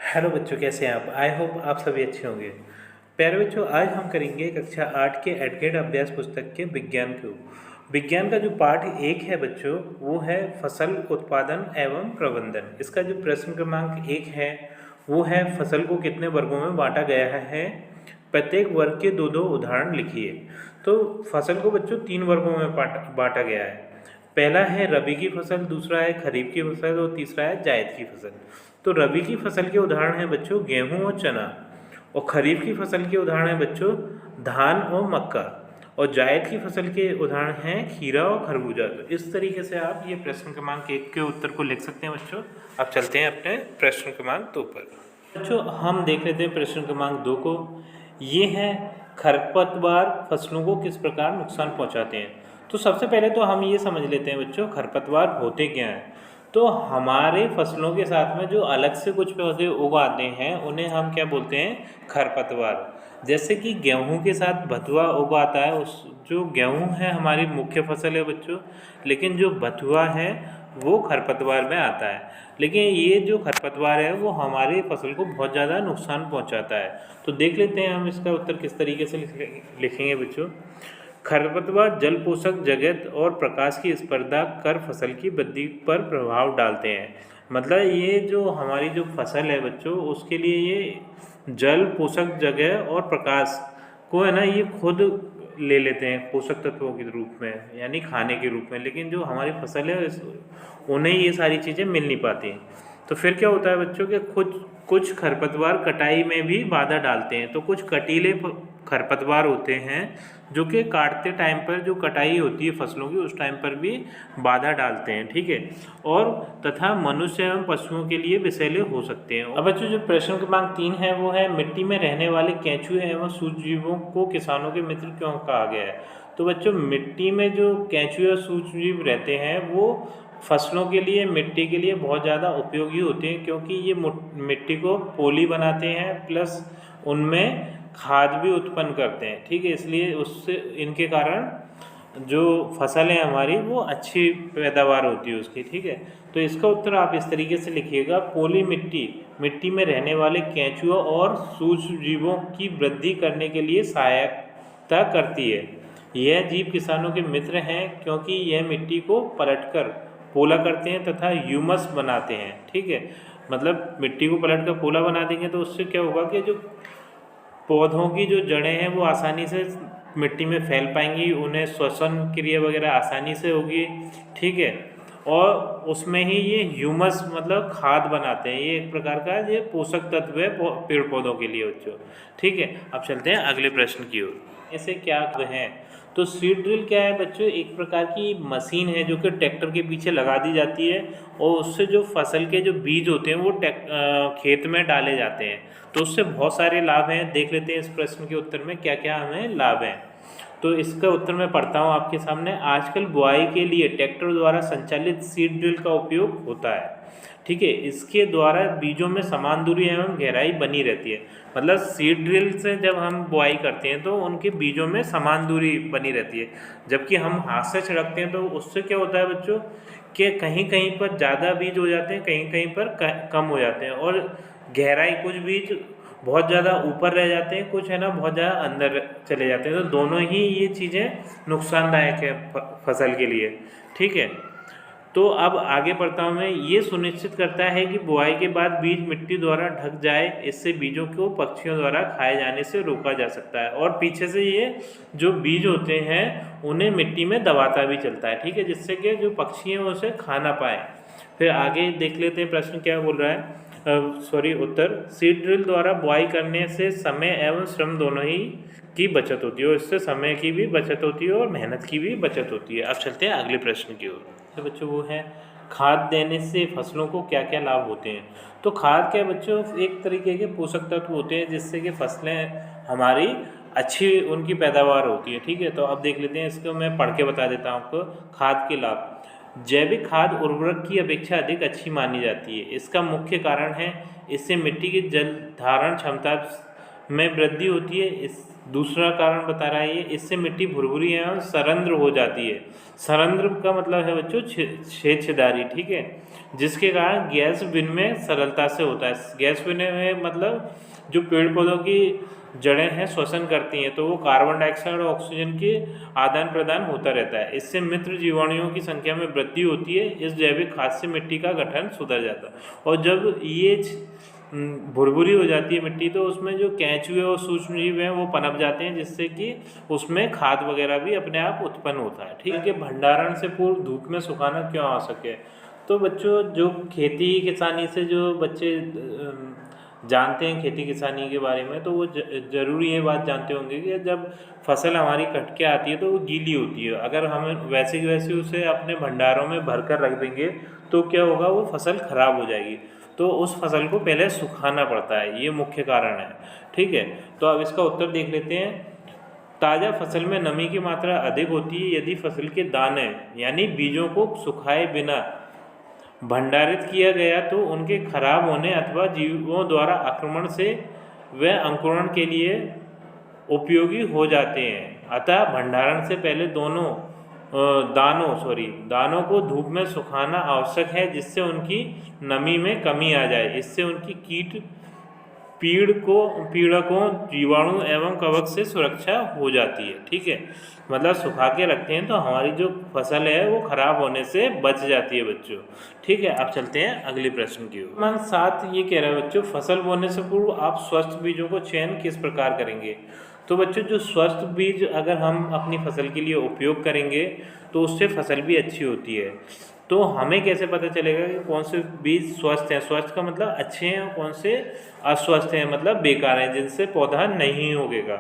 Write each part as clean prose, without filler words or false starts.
Hello बच्चों, कैसे हैं आप? आई होप आप सभी अच्छे होंगे। प्यारे बच्चों, आज हम करेंगे कक्षा 8 के एडगेड अभ्यास पुस्तक के विज्ञान का जो पाठ 1 है बच्चों, वो है फसल उत्पादन एवं प्रबंधन। इसका जो प्रश्न क्रमांक 1 है वो है फसल को कितने वर्गों में बांटा गया है, प्रत्येक वर्ग के दो दो उदाहरण लिखिए। तो फसल को बच्चों 3 वर्गों में बांटा गया है। पहला है रबी की फसल, दूसरा है खरीफ की फसल और तीसरा है जायद की फसल। तो रबी की फसल के उदाहरण हैं बच्चों गेहूं और चना, और खरीफ की फसल के उदाहरण हैं बच्चों धान और मक्का, और जायद की फसल के उदाहरण हैं खीरा और खरबूजा। तो इस तरीके से आप ये प्रश्न क्रमांक 1 के उत्तर को लिख सकते हैं बच्चों। अब चलते हैं अपने प्रश्न क्रमांक 2 पर। बच्चों हम देख लेते हैं प्रश्न क्रमांक 2 को। ये है खरपतवार फसलों को किस प्रकार नुकसान पहुंचाते हैं। तो सबसे पहले तो हम ये समझ लेते हैं बच्चों खरपतवार होते क्या हैं। तो हमारे फसलों के साथ में जो अलग से कुछ पौधे उगाते हैं उन्हें हम क्या बोलते हैं, खरपतवार। जैसे कि गेहूं के साथ भथुआ उगाता है, उस जो गेहूं है हमारी मुख्य फसल है बच्चों, लेकिन जो भथुआ है वो खरपतवार में आता है। लेकिन ये जो खरपतवार है वो हमारी फसल को बहुत ज़्यादा नुकसान पहुंचाता है। तो देख लेते हैं हम इसका उत्तर किस तरीके से लिखेंगे बच्चों। खरपतवार जल पोषक जगत और प्रकाश की स्पर्धा कर फसल की वृद्धि पर प्रभाव डालते हैं। मतलब ये जो हमारी जो फसल है बच्चों, उसके लिए ये जल पोषक जगह और प्रकाश को है ना, ये खुद ले लेते हैं पोषक तत्वों के रूप में, यानी खाने के रूप में। लेकिन जो हमारी फसल है उन्हें ये सारी चीज़ें मिल नहीं पाती। तो फिर क्या होता है बच्चों के कुछ खरपतवार कटाई में भी बाधा डालते हैं। तो कुछ कटीले खरपतवार होते हैं जो कि काटते टाइम पर, जो कटाई होती है फसलों की उस टाइम पर भी बाधा डालते हैं, ठीक है। और तथा मनुष्य एवं पशुओं के लिए विषैले हो सकते हैं। अब बच्चों जो प्रश्न क्रमांक 3 है वो है मिट्टी में रहने वाले केंचुए एवं सूक्ष्मजीवों को किसानों के मित्र क्यों कहा गया है। तो बच्चों मिट्टी में जो केंचुए और सूक्ष्मजीव रहते हैं वो फसलों के लिए, मिट्टी के लिए बहुत ज़्यादा उपयोगी होते हैं, क्योंकि ये मिट्टी को पोली बनाते हैं, प्लस उनमें खाद भी उत्पन्न करते हैं, ठीक है। इसलिए उससे इनके कारण जो फसल है हमारी वो अच्छी पैदावार होती है उसकी, ठीक है। तो इसका उत्तर आप इस तरीके से लिखिएगा, पोली मिट्टी में रहने वाले केंचुओं और सूक्ष्म जीवों की वृद्धि करने के लिए सहायता करती है। यह जीव किसानों के मित्र हैं क्योंकि यह मिट्टी को पलटकर पोला करते हैं तथा ह्यूमस बनाते हैं, ठीक है। मतलब मिट्टी को पलटकर पोला बना देंगे तो उससे क्या होगा कि जो पौधों की जो जड़ें हैं वो आसानी से मिट्टी में फैल पाएंगी, उन्हें श्वसन क्रिया वगैरह आसानी से होगी, ठीक है। और उसमें ही ये ह्यूमस मतलब खाद बनाते हैं, ये एक प्रकार का ये पोषक तत्व है पेड़ पौधों के लिए बच्चों, ठीक है। अब चलते हैं अगले प्रश्न की ओर। ऐसे क्या हैं, तो सीड ड्रिल क्या है बच्चों, एक प्रकार की मशीन है जो कि ट्रैक्टर के पीछे लगा दी जाती है, और उससे जो फसल के जो बीज होते हैं वो खेत में डाले जाते हैं। तो उससे बहुत सारे लाभ हैं। देख लेते हैं इस प्रश्न के उत्तर में क्या क्या हमें लाभ हैं। तो इसका उत्तर मैं पढ़ता हूँ आपके सामने। आजकल बुआई के लिए ट्रैक्टर द्वारा संचालित सीड ड्रिल का उपयोग होता है, ठीक है। इसके द्वारा बीजों में समान दूरी एवं गहराई बनी रहती है। मतलब सीड ड्रिल से जब हम बुआई करते हैं तो उनके बीजों में समान दूरी बनी रहती है, जबकि हम हाथ से छिड़कते हैं तो उससे क्या होता है बच्चों कि कहीं कहीं पर ज़्यादा बीज हो जाते हैं, कहीं कहीं पर कम हो जाते हैं, और गहराई कुछ बीज बहुत ज़्यादा ऊपर रह जाते हैं, कुछ है ना बहुत ज़्यादा अंदर चले जाते हैं। तो दोनों ही ये चीज़ें नुकसानदायक है फसल के लिए, ठीक है। तो अब आगे बढ़ता हूँ मैं। ये सुनिश्चित करता है कि बुआई के बाद बीज मिट्टी द्वारा ढक जाए, इससे बीजों को पक्षियों द्वारा खाए जाने से रोका जा सकता है। और पीछे से ये जो बीज होते हैं उन्हें मिट्टी में दबाता भी चलता है, ठीक है, जिससे कि जो पक्षी हैं उसे खा ना पाए। फिर आगे देख लेते हैं प्रश्न क्या बोल रहा है। उत्तर, सीड ड्रिल द्वारा बुआई करने से समय एवं श्रम दोनों ही की बचत होती है, और इससे समय की भी बचत होती है और मेहनत की भी बचत होती है। अब चलते हैं अगले प्रश्न की ओर। तो बच्चों वो है खाद देने से फसलों को क्या क्या लाभ होते हैं। तो खाद क्या बच्चों, एक तरीके के पोषक तत्व होते हैं जिससे कि फसलें हमारी अच्छी उनकी पैदावार होती है, ठीक है। तो अब देख लेते हैं, इसको मैं पढ़ के बता देता हूँ आपको। खाद के लाभ, जैविक खाद उर्वरक की अपेक्षा अधिक अच्छी मानी जाती है। इसका मुख्य कारण है इससे मिट्टी की जल धारण क्षमता में वृद्धि होती है। इस दूसरा कारण बता रहा है ये, इससे मिट्टी भुरभुरी एवं सरंध्र हो जाती है। सरंध्र का मतलब है बच्चों छेदछेदारी, ठीक है, जिसके कारण गैस विनिमय सरलता से होता है। गैस विनिमय मतलब जो पेड़ पौधों की जड़ें हैं श्वसन करती हैं, तो वो कार्बन डाइऑक्साइड और ऑक्सीजन के आदान प्रदान होता रहता है। इससे मित्र जीवाणुओं की संख्या में वृद्धि होती है। इस जैविक खाद से मिट्टी का गठन सुधर जाता है। और जब ये भुरभुरी हो जाती है मिट्टी, तो उसमें जो केंचुए और सूक्ष्म जीव हैं वो पनप जाते हैं, जिससे कि उसमें खाद वगैरह भी अपने आप उत्पन्न होता है। ठीक है, भंडारण से पूर्व धूप में सुखाना क्यों आवश्यक है? तो बच्चों, जो खेती किसानी से जो बच्चे जानते हैं खेती किसानी के बारे में, तो वो ज़रूरी ये बात जानते होंगे कि जब फसल हमारी कट के आती है तो वो गीली होती है। अगर हम वैसे की वैसे उसे अपने भंडारों में भर कर रख देंगे तो क्या होगा, वो फसल खराब हो जाएगी। तो उस फसल को पहले सुखाना पड़ता है, ये मुख्य कारण है। ठीक है, तो अब इसका उत्तर देख लेते हैं। ताज़ा फसल में नमी की मात्रा अधिक होती है यदि फसल के दाने यानी बीजों को सुखाए बिना भंडारित किया गया तो उनके खराब होने अथवा जीवों द्वारा आक्रमण से वे अंकुरण के लिए उपयोगी हो जाते हैं। अतः भंडारण से पहले दानों को धूप में सुखाना आवश्यक है, जिससे उनकी नमी में कमी आ जाए। इससे उनकी पीड़कों जीवाणु एवं कवक से सुरक्षा हो जाती है। ठीक है, मतलब सुखा के रखते हैं तो हमारी जो फसल है वो खराब होने से बच जाती है बच्चों। ठीक है, अब चलते हैं अगले प्रश्न की ओर। क्रमांक 7 ये कह रहा है बच्चों, फसल बोने से पूर्व आप स्वस्थ बीजों को चयन किस प्रकार करेंगे? तो बच्चों, जो स्वस्थ बीज अगर हम अपनी फसल के लिए उपयोग करेंगे तो उससे फसल भी अच्छी होती है। तो हमें कैसे पता चलेगा कि कौन से बीज स्वस्थ हैं? स्वस्थ का मतलब अच्छे हैं, और कौन से अस्वस्थ हैं मतलब बेकार हैं, जिनसे पौधा नहीं उगेगा।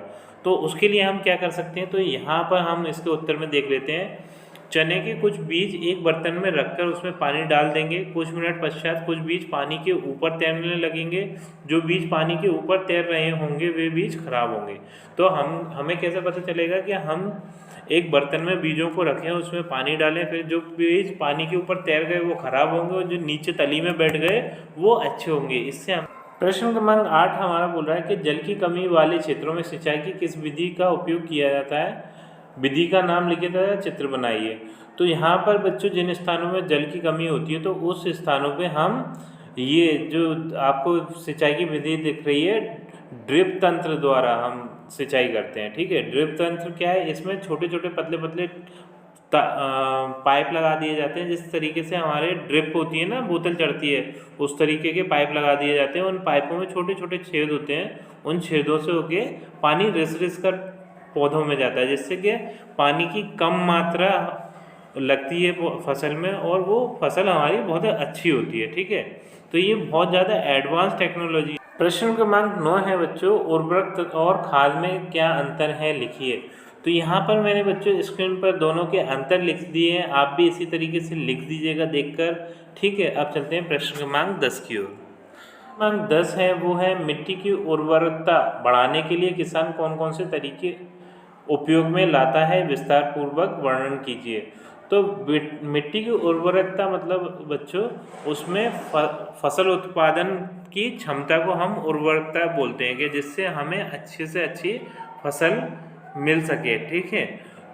तो उसके लिए हम क्या कर सकते हैं? तो यहाँ पर हम इसके उत्तर में देख लेते हैं। चने के कुछ बीज एक बर्तन में रखकर उसमें पानी डाल देंगे। कुछ मिनट पश्चात कुछ बीज पानी के ऊपर तैरने लगेंगे। जो बीज पानी के ऊपर तैर रहे होंगे वे बीज खराब होंगे। तो हमें कैसे पता चलेगा कि हम एक बर्तन में बीजों को रखें, उसमें पानी डालें, फिर जो बीज पानी के ऊपर तैर गए वो खराब होंगे और जो नीचे तली में बैठ गए वो अच्छे होंगे। इससे हम प्रश्न क्रमांक 8 हमारा बोल रहा है कि जल की कमी वाले क्षेत्रों में सिंचाई की किस विधि का उपयोग किया जाता है? विधि का नाम लिखिए तथा चित्र बनाइए। तो यहाँ पर बच्चों, जिन स्थानों में जल की कमी होती है तो उस स्थानों पे हम ये जो आपको सिंचाई की विधि दिख रही है, ड्रिप तंत्र द्वारा हम सिंचाई करते हैं। ठीक है, ड्रिप तंत्र क्या है? इसमें छोटे छोटे पतले पतले पाइप लगा दिए जाते हैं। जिस तरीके से हमारे ड्रिप होती है ना, बोतल चढ़ती है, उस तरीके के पाइप लगा दिए जाते हैं। उन पाइपों में छोटे छोटे छेद होते हैं, उन छेदों से होके पानी रिस रिस कर पौधों में जाता है, जिससे कि पानी की कम मात्रा लगती है फसल में और वो फसल हमारी बहुत अच्छी होती है। ठीक है, तो ये बहुत ज़्यादा एडवांस टेक्नोलॉजी। प्रश्न क्रमांक 9 है बच्चों, उर्वरक और खाद में क्या अंतर है लिखिए। तो यहाँ पर मैंने बच्चों स्क्रीन पर दोनों के अंतर लिख दिए हैं, आप भी इसी तरीके से लिख दीजिएगा देखकर। ठीक है, अब चलते हैं प्रश्न क्रमांक 10 की ओर। क्रमांक 10 है वो है, मिट्टी की उर्वरकता बढ़ाने के लिए किसान कौन कौन से तरीके उपयोग में लाता है, विस्तार पूर्वक वर्णन कीजिए। तो मिट्टी की उर्वरकता मतलब बच्चों, उसमें फसल उत्पादन की क्षमता को हम उर्वरकता बोलते हैं, कि जिससे हमें अच्छे से अच्छी फसल मिल सके। ठीक है,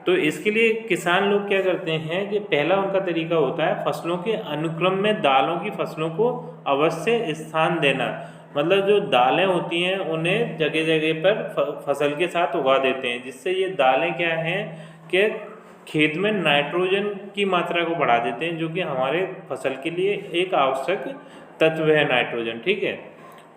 तो इसके लिए किसान लोग क्या करते हैं कि पहला उनका तरीका होता है फसलों के अनुक्रम में दालों की फसलों को अवश्य स्थान देना। मतलब जो दालें होती हैं उन्हें जगह जगह पर फसल के साथ उगा देते हैं, जिससे ये दालें क्या हैं कि खेत में नाइट्रोजन की मात्रा को बढ़ा देते हैं, जो कि हमारे फसल के लिए एक आवश्यक तत्व है नाइट्रोजन। ठीक है,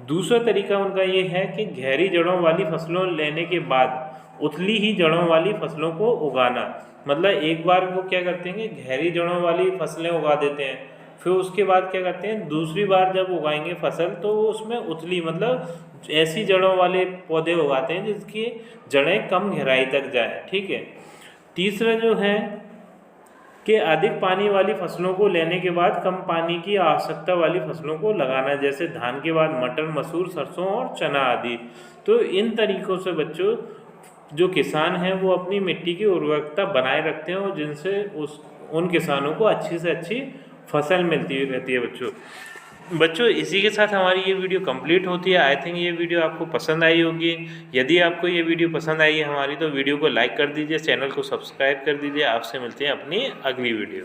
दूसरा तरीका उनका ये है कि गहरी जड़ों वाली फसलों लेने के बाद उथली ही जड़ों वाली फसलों को उगाना। मतलब एक बार वो क्या करते हैं कि गहरी जड़ों वाली फसलें उगा देते हैं, फिर उसके बाद क्या करते हैं, दूसरी बार जब उगाएंगे फसल तो वो उसमें उथली मतलब ऐसी जड़ों वाले पौधे उगाते हैं जिसकी जड़ें कम गहराई तक जाए। ठीक है, तीसरा जो है कि अधिक पानी वाली फसलों को लेने के बाद कम पानी की आवश्यकता वाली फसलों को लगाना, जैसे धान के बाद मटर, मसूर, सरसों और चना आदि। तो इन तरीकों से बच्चों जो किसान हैं वो अपनी मिट्टी की उर्वरकता बनाए रखते हैं और जिनसे उन किसानों को अच्छी से अच्छी फसल मिलती रहती है बच्चों। बच्चों इसी के साथ हमारी ये वीडियो कंप्लीट होती है। आई थिंक ये वीडियो आपको पसंद आई होगी। यदि आपको ये वीडियो पसंद आई है हमारी, तो वीडियो को लाइक कर दीजिए, चैनल को सब्सक्राइब कर दीजिए। आपसे मिलते हैं अपनी अगली वीडियो।